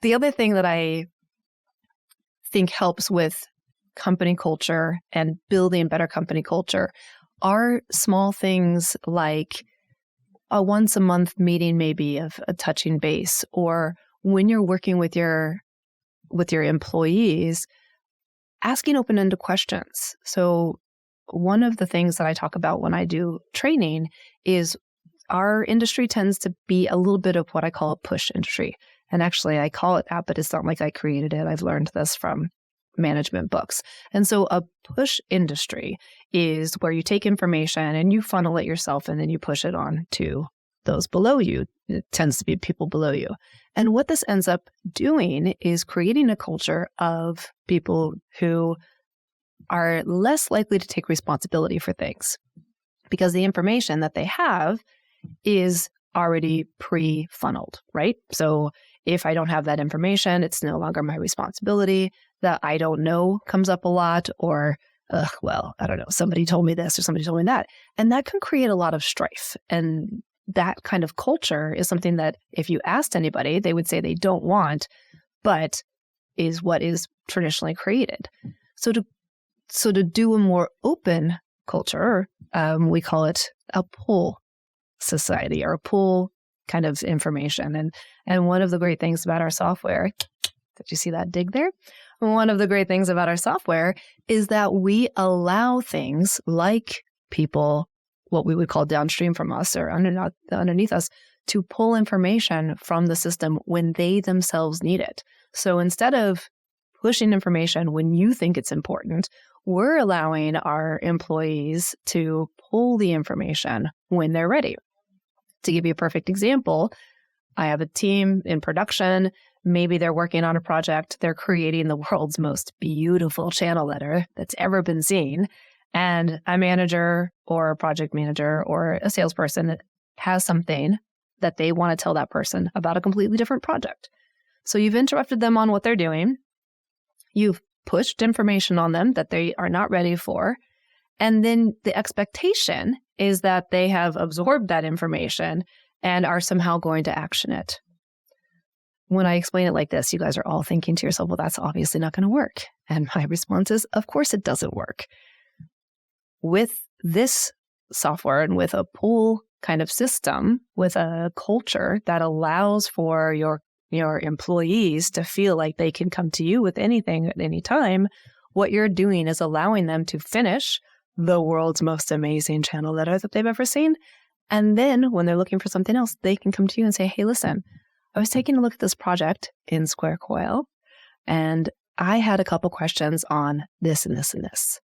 The other thing that I think helps with company culture and building better company culture are small things like a once a month meeting, maybe of a touching base, or when you're working with your employees, asking open-ended questions. So one of the things that I talk about when I do training is our industry tends to be a little bit of what I call a push industry. And actually I call it that, but it's not like I created it. I've learned this from management books. And so a push industry is where you take information and you funnel it yourself and then you push it on to those below you. It tends to be people below you. And what this ends up doing is creating a culture of people who are less likely to take responsibility for things because the information that they have is already pre-funneled, right? So if I don't have that information, it's no longer my responsibility. That I don't know comes up a lot, or, well, I don't know, somebody told me this or somebody told me that. And that can create a lot of strife. And that kind of culture is something that if you asked anybody, they would say they don't want, but is what is traditionally created. So to do a more open culture, we call it a pull society or a pull kind of information. And one of the great things about our software, did you see that dig there? One of the great things about our software is that we allow things like people, what we would call downstream from us or underneath us, to pull information from the system when they themselves need it. So instead of pushing information when you think it's important, we're allowing our employees to pull the information when they're ready. To give you a perfect example, I have a team in production. Maybe they're working on a project. They're creating the world's most beautiful channel letter that's ever been seen. And a manager or a project manager or a salesperson has something that they want to tell that person about a completely different project. So you've interrupted them on what they're doing. You've pushed information on them that they are not ready for. And then the expectation is that they have absorbed that information and are somehow going to action it. When I explain it like this, you guys are all thinking to yourself, well, that's obviously not going to work. And my response is, of course it doesn't work. With this software and with a pull kind of system, with a culture that allows for your employees to feel like they can come to you with anything at any time, what you're doing is allowing them to finish the world's most amazing channel letter that they've ever seen. And then when they're looking for something else, they can come to you and say, hey, listen, I was taking a look at this project in Square Coil, and I had a couple questions on this and this and this.